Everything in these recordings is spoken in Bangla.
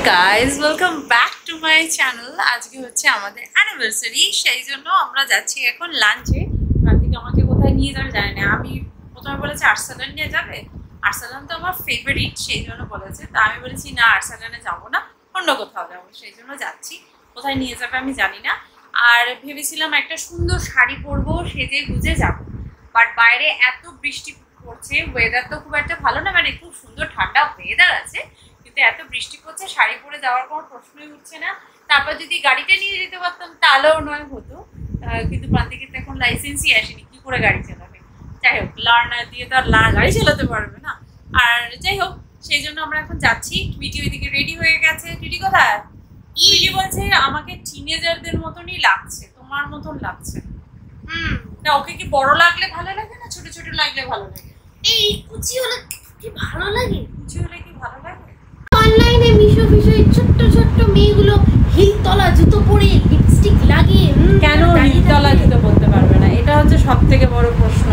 Guys welcome back to my channel. আজকে হচ্ছে আমাদের অ্যানিভার্সারি, সেই জন্য আমরা যাচ্ছি এখন লাঞ্চে। কার্তিক আমাকে কোথায় নিয়ে যাবে জানি না। আমি প্রথমে বলেছি আর্সালান নিয়ে যাবে, আর্সালান তো আমার ফেভারিট, সেই জন্য বলেছে। তা আমি বলেছি না, আর্সালানে যাবো না, অন্য কোথাও যাবো, সেই জন্য যাচ্ছি। কোথায় নিয়ে যাবে আমি জানি না। আর ভেবেছিলাম একটা সুন্দর শাড়ি পরবো, সেজে গুজে যাবো, বাট বাইরে এত বৃষ্টি পড়ছে, ওয়েদার তো খুব একটা ভালো না, মানে খুব সুন্দর ঠান্ডা ওয়েদার আছে, কিন্তু এত বৃষ্টি পড়ছে শাড়ি পরে যাওয়ার কোনো প্রশ্নই উঠছে না। তারপর যদি গাড়িটা নিয়ে যেতে পারতাম তাহলেও নয় হতো, কিন্তু প্রান্তিকের তো এখন লাইসেন্সই আসেনি, কি করে গাড়ি চালাবে। যাই হোক, লার্নার দিয়ে তো আর গাড়ি চালাতে পারবে না। আর যাই হোক, সেই জন্য আমরা এখন যাচ্ছি। টুইটি ওইদিকে রেডি হয়ে গেছে। টুইটি কোথায়? টুইটি বলছে আমাকে টিনেজারদের মতনই লাগছে, তোমার মতন লাগছে। না, ওকে কি বড় লাগলে ভালো লাগে না ছোট ছোট লাগলে ভালো লাগে? এই কুচি হলে কি ভালো লাগে? কুচি হলে কি ভালো লাগে? অনলাইনে মিশো ছোট্ট ছোট্ট মেয়েগুলো হিলতলা জুতো পরে লিপস্টিক লাগিয়ে কেন হিলতলা জুতো বলতে পারবে না? এটা হচ্ছে সব থেকে বড় প্রশ্ন।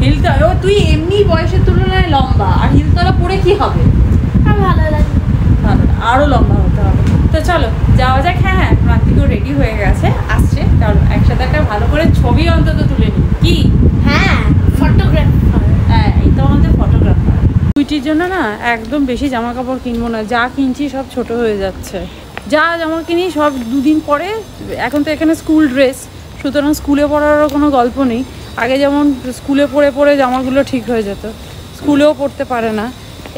হিলতলা, তুই এমনি বয়সের তুলনায় লম্বা, আর হিলতলা পরে কি হবে? আর ভালো লাগে ভালো না, আরো লম্বা হতে হবে। তো চলো যাওয়া যাক। হ্যাঁ হ্যাঁ, প্রান্তিকও রেডি হয়ে গেছে, আসছে। চলো একসাথে একটা ভালো করে ছবি অন্তত তুলে নিই। কি? হ্যাঁ, ফটোগ্রাফার। হ্যাঁ, এই তো আমাদের ফটোগ্রাফার। টুইটির জন্য না একদম বেশি জামা কাপড় কিনবো না, যা কিনছি সব ছোট হয়ে যাচ্ছে। যা জামা কিনি সব দুদিন পরে। এখন তো এখানে স্কুল ড্রেস, সুতরাং স্কুলে পড়ারও কোনো গল্প নেই। আগে যেমন স্কুলে পরে পরে জামাগুলো ঠিক হয়ে যেত, স্কুলেও পড়তে পারে না।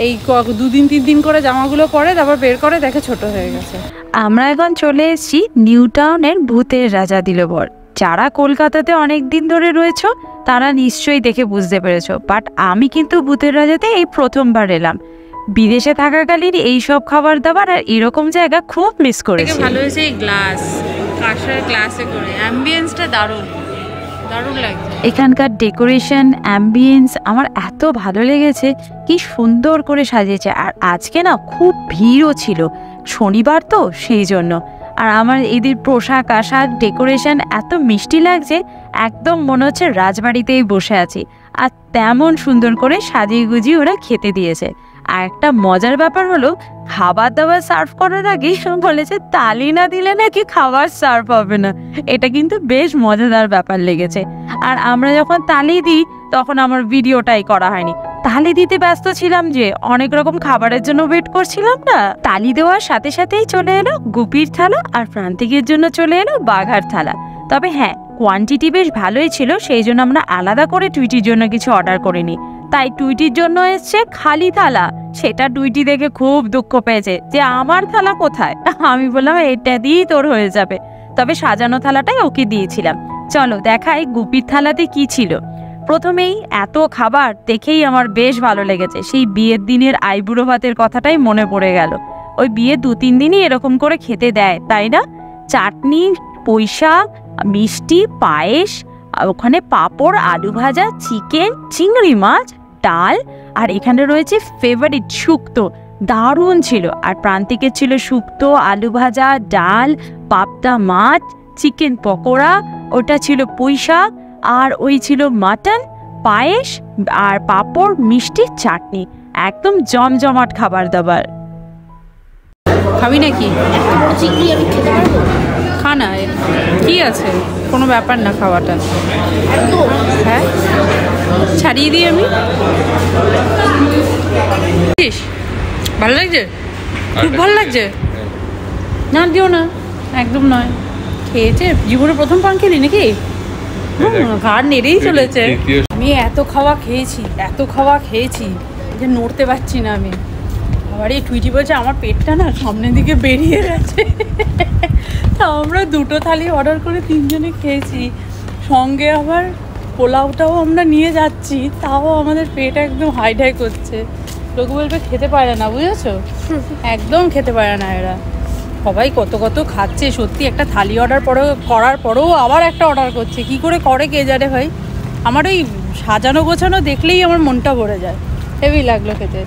এই দুদিন 3 দিন করে জামাগুলো পরে, তারপর বের করে দেখে ছোট হয়ে গেছে। আমরা এখন চলে এসেছি নিউ টাউনের ভূতের রাজা দিল বর। যারা কলকাতাতে অনেক দিন ধরে রয়েছো তারা নিশ্চয়ই দেখে বুঝতে পেরেছো, বাট আমি কিন্তু ভূতের রাজাতে এই প্রথমবার এলাম। বিদেশে থাকাকালীন এইসব খাবার দাবার আর এরকম জায়গা খুব মিস করেছি। ভালো হয়েছে এই গ্লাস, কাঁসার গ্লাসে করে। অ্যাম্বিয়েন্সটা দারুণ দারুণ লাগছে। এখানকার ডেকোরেশন, অ্যাম্বিয়েন্স আমার এত ভালো লেগেছে, কি সুন্দর করে সাজিয়েছে। আর আজকে না খুব ভিড়ও ছিল, শনিবার তো সেই জন্য। আর আমার এদের পোশাক আশাক ডেকোরেশন এত মিষ্টি লাগছে, একদম মনে হচ্ছে রাজবাড়িতেই বসে আছি। আর তেমন সুন্দর করে সাজিয়ে গুজিয়ে ওরা খেতে দিয়েছে। আর একটা মজার ব্যাপার হলো, খাবার দাবার সার্ভ করার আগে বলেছে তালি না দিলে নাকি খাবার সার্ভ হবে না। এটা কিন্তু বেশ মজাদার ব্যাপার লেগেছে। আর আমরা যখন তালি দিই তখন আমার ভিডিওটাই করা হয়নি, তালি দিতে ব্যস্ত ছিলাম, যে অনেক রকম খাবারের জন্য ওয়েট করছিলাম না। তালি দেওয়ার সাথে সাথেই চলে এলো গুপির থালা, আর প্রান্তিকের জন্য চলে এলো বাঘার থালা। তবে হ্যাঁ, কোয়ান্টিটি বেশ ভালোই ছিল, সেই জন্য আমরা আলাদা করে টুইটির জন্য কিছু অর্ডার করিনি। তাই টুইটির জন্য এসছে খালি থালা। সেটা টুইটি দেখে খুব দুঃখ পেয়েছে যে আমার থালা কোথায়। আমি বললাম এটা দিয়েই তোর হয়ে যাবে। তবে সাজানো থালাটাই ওকে দিয়েছিলাম। চলো দেখাই গুপির থালাতে কি ছিল। প্রথমেই এত খাবার দেখেই আমার বেশ ভালো লেগেছে। সেই বিয়ের দিনের আইবুড়ো ভাতের কথাটাই মনে পড়ে গেল। ওই বিয়ে 2-3 দিনই এরকম করে খেতে দেয়, তাই না? চাটনি, পয়সা, মিষ্টি, পায়েস, ওখানে পাঁপড়, আলু ভাজা, চিকেন, চিংড়ি মাছ, ডাল, আর এখানে রয়েছে ফেভারিট শুক্তো, দারুণ ছিল। আর প্রান্তিকের ছিল শুক্তো, আলু ভাজা, ডাল, পাবদা মাছ, চিকেন পকোড়া, ওটা ছিল পয়সা, আর ওই ছিল মাটন, পায়েস, আর পাঁপড়, মিষ্টি, চাটনি। একদম জমজমাট খাবার দাবার। খাবি নাকি? চিংড়ি আমি খেতে পারবো? খানা কি আছে, কোনো ব্যাপার না খাওয়াটা। হ্যাঁ, ছাড়িয়ে দিই আমি। ভালো লাগছে, খুব ভালো লাগছে। না দিও না, একদম নয়। খেয়েছে জীবনে প্রথম পান খেলি নাকি? ঘাড় নেড়েই চলেছে। আমি এত খাওয়া খেয়েছি যে নড়তে পারছি না আমি। আবার এই টুইটি বলছে আমার পেটটা না সামনের দিকে বেরিয়ে গেছে। তা আমরা 2টো থালি অর্ডার করে 3 জনে খেয়েছি। সঙ্গে আবার পোলাওটাও আমরা নিয়ে যাচ্ছি, তাও আমাদের পেট একদম হাই করছে। লোক বলবে খেতে পারে না, বুঝেছো? একদম খেতে পারে না এরা। সবাই কত কত খাচ্ছে, সত্যি। একটা থালি অর্ডার করার পরেও আবার একটা অর্ডার করছে, কি করে করে কে জানে ভাই। আমার ওই সাজানো গোছানো দেখলেই আমার মনটা ভরে যায়। হেভি লাগলো খেতে।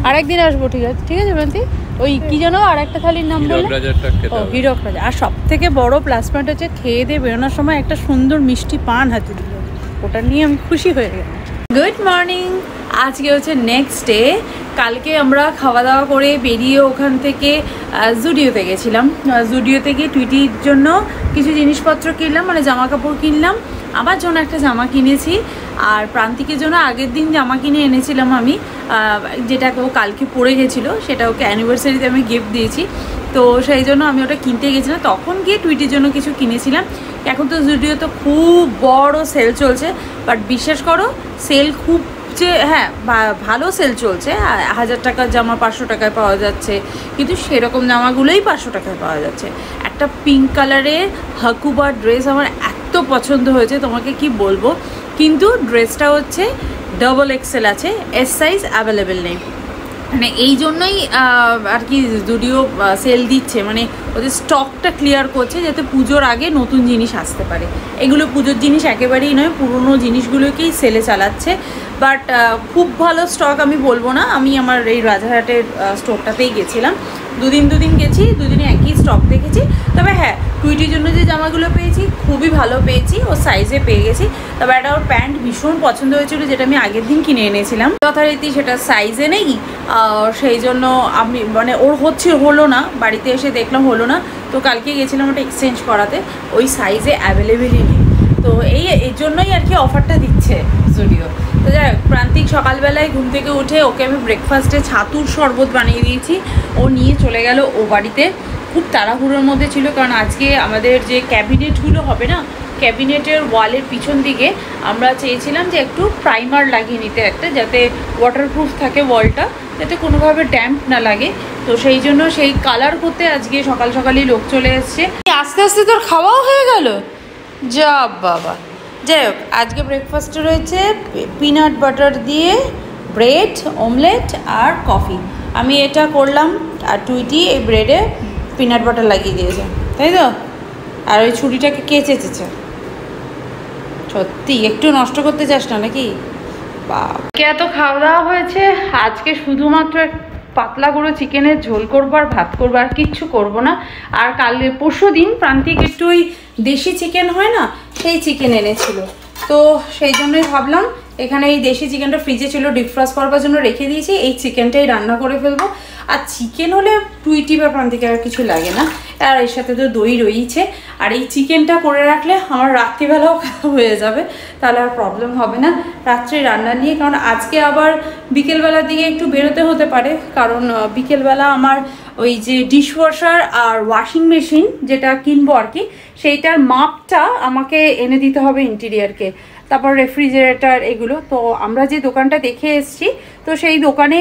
আরেকদিন আসবো, ঠিক আছে? ঠিক আছে প্রান্তি, ওই কি যেন আর একটা থালির নাম বললে? ও, হীরক রাজা। আর সব থেকে বড় প্লাস পয়েন্ট হচ্ছে খেয়ে দিয়ে বেরোনোর সময় একটা সুন্দর মিষ্টি পান হাতে দিল, ওটা নিয়ে আমি খুশি হয়ে গেলাম। Good morning. আজকে হচ্ছে নেক্সট ডে। কালকে আমরা খাওয়া দাওয়া করে বেরিয়ে ওখান থেকে জুডিওতে গেছিলাম। জুডিও থেকে টুইটির জন্য কিছু জিনিসপত্র কিনলাম, মানে জামা কাপড় কিনলাম। আমার জন্য একটা জামা কিনেছি, আর প্রান্তিকের জন্য আগের দিন জামা কিনে এনেছিলাম আমি, যেটাকে ও কালকে পরে গেছিলো, সেটা ওকে অ্যানিভার্সারিতে আমি গিফট দিয়েছি। তো সেই জন্য আমি ওটা কিনতে গেছিলাম, তখন গিয়ে টুইটির জন্য কিছু কিনেছিলাম। এখন তো জুডিও তো খুব বড় সেল চলছে, বাট বিশ্বাস করো সেল খুব যে হ্যাঁ ভালো সেল চলছে। 1000 টাকার জামা 500 টাকায় পাওয়া যাচ্ছে, কিন্তু সেরকম জামাগুলোই 500 টাকায় পাওয়া যাচ্ছে। একটা পিঙ্ক কালারের হাকুবা ড্রেস আমার এত পছন্দ হয়েছে, তোমাকে কি বলবো। কিন্তু ড্রেসটা হচ্ছে ডাবল এক্সেল আছে, এস সাইজ অ্যাভেলেবেল নেই। মানে এই জন্যই আর কি জুডিও সেল দিচ্ছে, মানে ওদের স্টকটা ক্লিয়ার করছে যাতে পুজোর আগে নতুন জিনিস আসতে পারে। এগুলো পুজোর জিনিস একেবারেই নয়, পুরনো জিনিসগুলোকেই সেলে চালাচ্ছে। বাট খুব ভালো স্টক আমি বলবো না। আমি আমার এই রাজারহাটের স্টোরটাতেই গেছিলাম, দুদিন গেছি, দুদিনে একই স্টক দেখেছি। তবে হ্যাঁ, টুইটির জন্য যে জামাগুলো পেয়েছি খুবই ভালো পেয়েছি, ও সাইজে পেয়ে গেছি। তবে একটা ওর প্যান্ট ভীষণ পছন্দ হয়েছিল, যেটা আমি আগের দিন কিনে এনেছিলাম, যথারীতি সেটা সাইজে নেই। সেই জন্য আমি মানে ওর হলো না, বাড়িতে এসে দেখলাম হলো না, তো কালকে গেছিলাম ওটা এক্সচেঞ্জ করাতে, ওই সাইজে অ্যাভেলেবেলই নেই। তো এই জন্যই আর কি অফারটা দিচ্ছে জুডিও। তো যাই হোক, প্রান্তিক সকালবেলায় ঘুম থেকে উঠে ওকে আমি ব্রেকফাস্টে ছাতুর শরবত বানিয়ে দিয়েছি, ও নিয়ে চলে গেল ও বাড়িতে। খুব তাড়াহুড়োর মধ্যে ছিল, কারণ আজকে আমাদের যে ক্যাবিনেটগুলো হবে না, ক্যাবিনেটের ওয়ালের পিছন দিকে আমরা চেয়েছিলাম যে একটু প্রাইমার লাগিয়ে নিতে একটা, যাতে ওয়াটারপ্রুফ থাকে ওয়ালটা, যাতে কোনোভাবে ড্যাম্প না লাগে। তো সেই জন্য সেই কালার করতে আজকে সকাল সকালই লোক চলে এসছে। আস্তে আস্তে তোর খাওয়াও হয়ে গেল, যা বাবা। যাই হোক, আজকে ব্রেকফাস্টে রয়েছে পিনাট বাটার দিয়ে ব্রেড, অমলেট আর কফি। আমি এটা করলাম, আর টুইটি এই ব্রেডে পিনাট বাটার লাগিয়ে দিয়েছে, তাই তো। আর ওই ছুরিটাকে কে চেঁচেছে? সত্যি একটু নষ্ট করতে চাস না নাকি? বাবা, এত খাওয়া দাওয়া হয়েছে। আজকে শুধুমাত্র পাতলা করে চিকেনের ঝোল করবো আর ভাত করবো, আর কিচ্ছু করবো না। আর পরশু দিন প্রান্তিক একটু ওই দেশি চিকেন হয় না, সেই চিকেন এনেছিল, তো সেই জন্যই ভাবলাম এখানে এই দেশি চিকেনটা ফ্রিজে ছিল, ডিফ্রস্ট করবার জন্য রেখে দিয়েছি, এই চিকেনটাই রান্না করে ফেলবো। আর চিকেন হলে টুইটি বা প্রান্তিকে আর কিছু লাগে না, আর এর সাথে তো দই রয়েছে। আর এই চিকেনটা করে রাখলে আমার রাত্রিবেলাও হয়ে যাবে, তাহলে আর প্রবলেম হবে না রাত্রে রান্না নিয়ে। কারণ আজকে আবার বিকেলবেলার দিকে একটু বেরোতে হতে পারে, কারণ বিকেলবেলা আমার ওই যে ডিশওয়াশার আর ওয়াশিং মেশিন যেটা কিনবো আর কি, সেইটার মাপটা আমাকে এনে দিতে হবে ইন্টেরিয়ারকে, তারপর রেফ্রিজারেটর এগুলো। তো আমরা যে দোকানটা দেখে এসছি, তো সেই দোকানে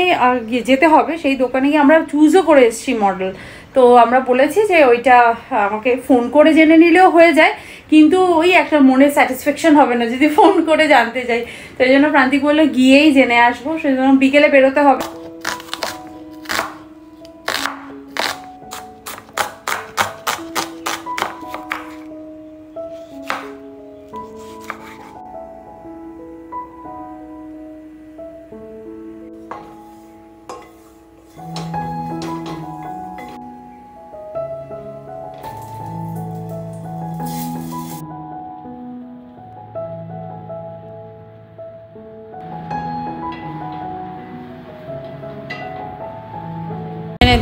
যেতে হবে, সেই দোকানে গিয়ে আমরা চুজও করে এসছি মডেল। তো আমরা বলেছি যে ওইটা আমাকে ফোন করে জেনে নিলেও হয়ে যায়, কিন্তু ওই একটা মনের স্যাটিসফ্যাকশন হবে না যদি ফোন করে জানতে যাই। তো এই জন্য প্রান্তিক বললো গিয়েই জেনে আসবো, সেই জন্য বিকেলে বেরোতে হবে।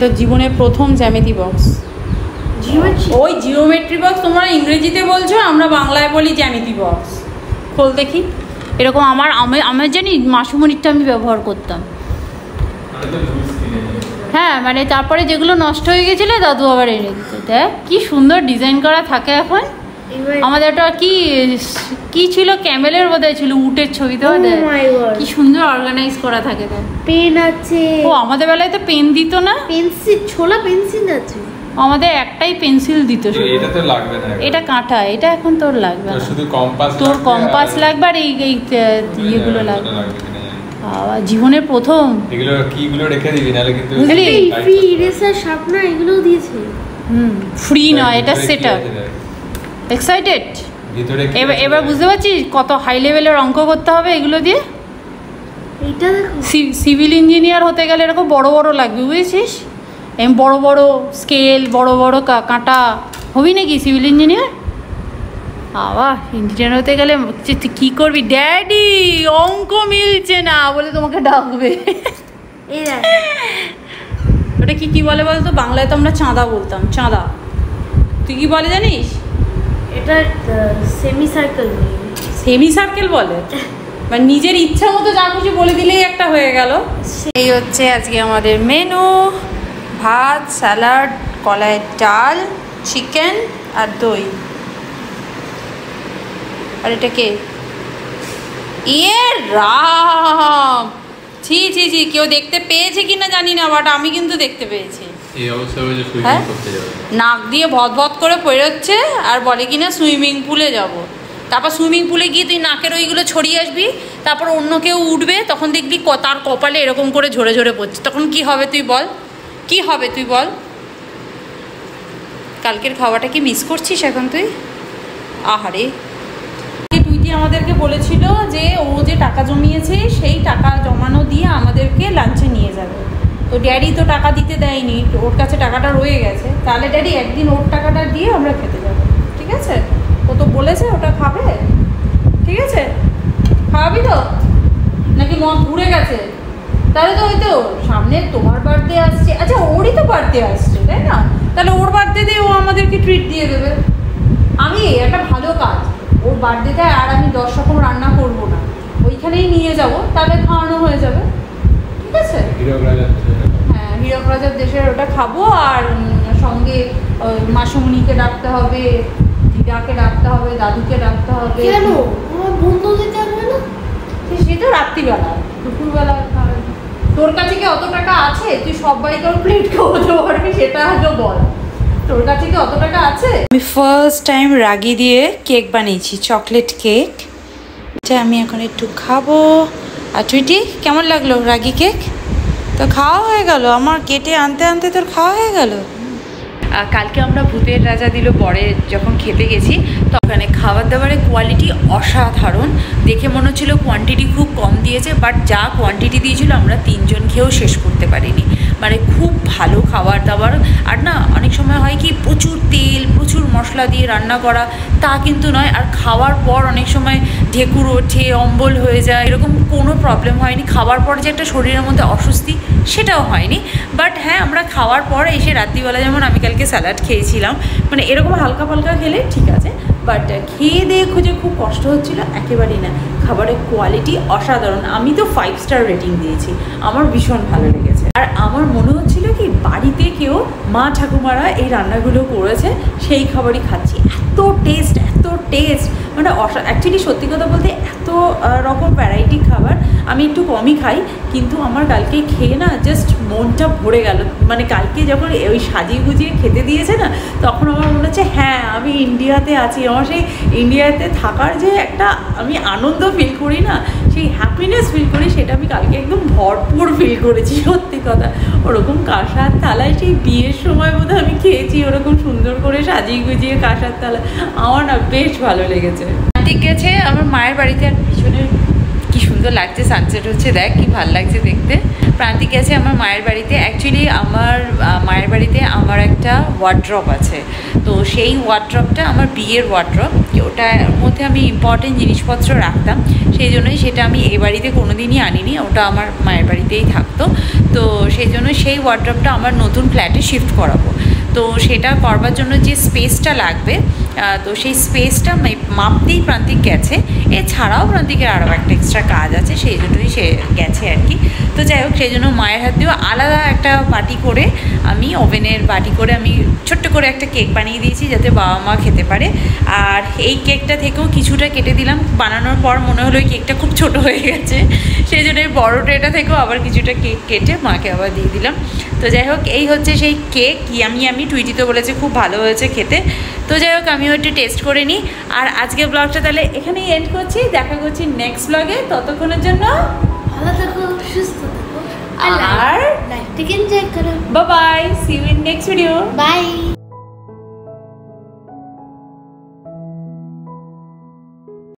তো জীবনের প্রথম জ্যামিতি বক্স, ওই জিওমেট্রি বক্স তোমরা ইংরেজিতে বলছো, আমরা বাংলায় বলি জ্যামিতি বক্স। খোল দেখি। এরকম আমার জানি মাসুমণিরটা আমি ব্যবহার করতাম। হ্যাঁ, মানে তারপরে যেগুলো নষ্ট হয়ে গেছিলো দাদু আবার এনে দিত। দেখ কি সুন্দর ডিজাইন করা থাকে এখন। আমাদের একটা কি ছিল, ক্যামেলের বোধহয় ছিল, উটের ছবি তো, কি সুন্দর অর্গানাইজ করা থাকে। পেন আছে। ও আমাদের বেলায় তো পেন দিত না, পেন্সিল, ছোলা পেন্সিল আছে। আমাদের একটাই পেন্সিল দিত। এটা তো লাগবে না, এটা কাঁটা, এটা এখন তোর লাগবে না, শুধু কম্পাস। তোর কম্পাস লাগবে আর এই ইয়েগুলো লাগবে। জীবনের প্রথম এগুলো কিগুলো রেখে দিবি, নালে কিন্তু ফ্রি ইরেজার শার্পনার এগুলো দিয়েছে। ফ্রি নয়, এটা সেটআপ। এক্সাইটেড? এবার বুঝতে পারছিস কত হাই লেভেলের অঙ্ক করতে হবে এগুলো দিয়ে। এটা দেখো, সিভিল ইঞ্জিনিয়ার হতে গেলে এরকম বড় বড় লাগবে, বুঝেছিস? এম বড় বড় স্কেল, বড় বড় কাঁটা, হবি নাকি সিভিল ইঞ্জিনিয়ার? বাবা ইঞ্জিনিয়ার হতে গেলে তুই কী করবি? ড্যাডি অঙ্ক মিলছে না বলে তোমাকে ডাকবে। এই দেখ ওটা কি বলে বলতো? বাংলায় তো আমরা চাঁদা বলতাম, চাঁদা। তুই কি বলে জানিস? এটা সেমি সার্কেল। সেমি সার্কেল বলে, মানে নিজের ইচ্ছা মতো যা কিছু বলে দিলেই একটা হয়ে গেল। এই হচ্ছে আজকে আমাদের মেনু: ভাত, স্যালাড, কলাইয়ের ডাল, চিকেন আর দই। আর এটা কে? ইয়ে রাম, ছি ছি ছি, কেউ দেখতে পেয়েছে কিনা জানি না, বাট আমি কিন্তু দেখতে পেয়েছি। হ্যাঁ, নাক দিয়ে ভদ ভদ করে পেরোচ্ছে আর বলে কিনা সুইমিং পুলে যাব। তারপর সুইমিং পুলে গিয়ে তুই নাকের ওইগুলো ছড়িয়ে আসবি, তারপর অন্য কেউ উঠবে, তখন দেখবি তার কপালে এরকম করে ঝরে ঝরে পড়ছে। তখন কি হবে তুই বল? কি হবে তুই বল? কালকের খাওয়াটা কি মিস করছিস এখন তুই? আহারে, টুইটি আমাদেরকে বলেছিল যে ও যে টাকা জমিয়েছে সেই টাকা জমানো দিয়ে আমাদেরকে লাঞ্চে নিয়ে যাবে। তো ড্যাডি তো টাকা দিতে দেয়নি, ওর কাছে টাকাটা রয়ে গেছে। তাহলে ড্যাডি একদিন ওর টাকাটা দিয়ে আমরা খেতে যাবো, ঠিক আছে? ও তো বলেছে ওটা খাবে, ঠিক আছে? খাওয়াবি তো? নাকি মন ঘুরে গেছে? তাহলে তো ওই তো সামনে তোমার বার্থডে আসছে। আচ্ছা, ওরই তো বার্থডে আসছে, তাই না? তাহলে ওর বার্থডেতে ও আমাদেরকে ট্রিট দিয়ে দেবে। আমি একটা ভালো কাজ, ওর বার্থডেতে আর আমি 10 রকম রান্না করবো না, ওইখানেই নিয়ে যাব, তাহলে খাওয়ানো হয়ে যাবে, ঠিক আছে? হ্যাঁ, হীরক রাজার দেশের ওটা খাবো। আর সঙ্গে মাসুমণিকে ডাকতে হবে, দিদাকে ডাকতে হবে, দাদুকে ডাকতে হবে। কেন আমার বন্ধু দিতে হবে না? সে তো রাত্রিবেলা, দুপুরবেলা। তোর কাছে কি অত টাকা আছে তুই সবাইকে প্লেট খাওয়াতে পারবি? সেটা আগে বল, তোর কাছে কি অত টাকা আছে? আমি ফার্স্ট টাইম রাগি দিয়ে কেক বানিয়েছি, চকলেট কেক। এটা আমি এখন একটু খাবো। আর টুইটি, কেমন লাগলো রাগি কেক? তো খাওয়া হয়ে গেল আমার, কেটে আনতে আনতে তোর খাওয়া হয়ে গেল। কালকে আমরা ভূতের রাজা দিল বরে যখন খেতে গেছি, তো ওখানে খাবার দাবারের কোয়ালিটি অসাধারণ। দেখে মনে হচ্ছিলো কোয়ান্টিটি খুব কম দিয়েছে, বাট যা কোয়ান্টিটি দিয়েছিল আমরা 3 জন খেয়েও শেষ করতে পারিনি। মানে খুব ভালো খাবার দাবার। আর না, অনেক সময় হয় কি প্রচুর তেল প্রচুর মশলা দিয়ে রান্না করা, তা কিন্তু নয়। আর খাওয়ার পর অনেক সময় ঢেকুর ওঠে, অম্বল হয়ে যায়, এরকম কোনো প্রবলেম হয়নি। খাওয়ার পর যে একটা শরীরের মধ্যে অস্বস্তি, সেটাও হয়নি। বাট হ্যাঁ, আমরা খাওয়ার পর এসে রাত্রিবেলা, যেমন আমি কালকে স্যালাড খেয়েছিলাম, মানে এরকম হালকা ফালকা খেলে ঠিক আছে, বাট খেয়ে দিয়ে খুঁজে খুব কষ্ট হচ্ছিলো, একেবারেই না। খাবারের কোয়ালিটি অসাধারণ। আমি তো 5 স্টার রেটিং দিয়েছি, আমার ভীষণ ভালো লেগেছে। আর আমার মনে হচ্ছিল কি বাড়িতে কেউ মা ঠাকুমারা এই রান্নাগুলো করেছে, সেই খাবারই খাচ্ছি। এত টেস্ট, মানে অ্যাকচুয়ালি সত্যি কথা বলতে এত রকম ভ্যারাইটি খাবার আমি একটু কমই খাই, কিন্তু আমার কালকে খেয়ে না জাস্ট মনটা ভরে গেল। মানে কালকে যখন ওই সাজিয়ে গুজিয়ে খেতে দিয়েছে না, তখন আমার মনে হচ্ছে হ্যাঁ, আমি ইন্ডিয়াতে আছি। আমার সেই ইন্ডিয়াতে থাকার যে একটা আমি আনন্দ ফিল করি না, সেই হ্যাপিনেস ফিল করি, সেটা আমি কালকে একদম ভরপুর ফিল করেছি। সত্যি কথা, ওরকম কাঁসার থালায় সেই বিয়ের সময় বোধহয় আমি খেয়েছি, ওরকম সুন্দর করে সাজিয়ে গুজিয়ে কাঁসার থালা। আমার না বেশ ভালো লেগেছে। ঠিক আছে, আমার মায়ের বাড়িতে আর পিছনে কি সুন্দর লাগছে, সানসেট হচ্ছে, দেখ কি ভালো লাগছে দেখতে। প্রান্তিক আছে আমার মায়ের বাড়িতে। অ্যাকচুয়ালি আমার মায়ের বাড়িতে আমার একটা ওয়ার্ড্রপ আছে, তো সেই ওয়ার্ড্রপটা আমার বিয়ের ওয়ার্ড্রপ, ওটার মধ্যে আমি ইম্পর্টেন্ট জিনিসপত্র রাখতাম, সেই জন্যই সেটা আমি এই বাড়িতে কোনো দিনই আনিনি, ওটা আমার মায়ের বাড়িতেই থাকতো। তো সেই জন্য সেই ওয়ার্ড্রপটা আমার নতুন ফ্ল্যাটে শিফট করাবো। তো সেটা করবার জন্য যে স্পেসটা লাগবে, তো সেই স্পেসটা মাপতেই প্রান্তিক গেছে। এছাড়াও প্রান্তিকের আরও একটা এক্সট্রা কাজ আছে, সেই জন্যই সে গেছে আর কি। তো যাই হোক, সেই জন্য মায়ের হাত দিয়েও আলাদা একটা বাটি করে, আমি ওভেনের বাটি করে আমি ছোট্ট করে একটা কেক বানিয়ে দিয়েছি, যাতে বাবা মা খেতে পারে। আর এই কেকটা থেকেও কিছুটা কেটে দিলাম, বানানোর পর মনে হলো ওই কেকটা খুব ছোট হয়ে গেছে, সেই জন্য এই বড় ট্রেটা থেকেও আবার কিছুটা কেক কেটে মাকে আবার দিয়ে দিলাম। তো যাই হোক, এই হচ্ছে সেই কেক। আমি টুইটি তো বলেছে খুব ভালো হয়েছে খেতে। তো যাই হোক, আমিও একটু টেস্ট করে নিই। আর আজকে ব্লগটা তাহলে এখানেই এন্ড করছি, দেখা করছি নেক্সট ব্লগে। ততক্ষণের জন্য ভালো থাকো, সুস্থ থাকো, আর লাইফটাকে এনজয় করো। Bye bye, see you in next video. By.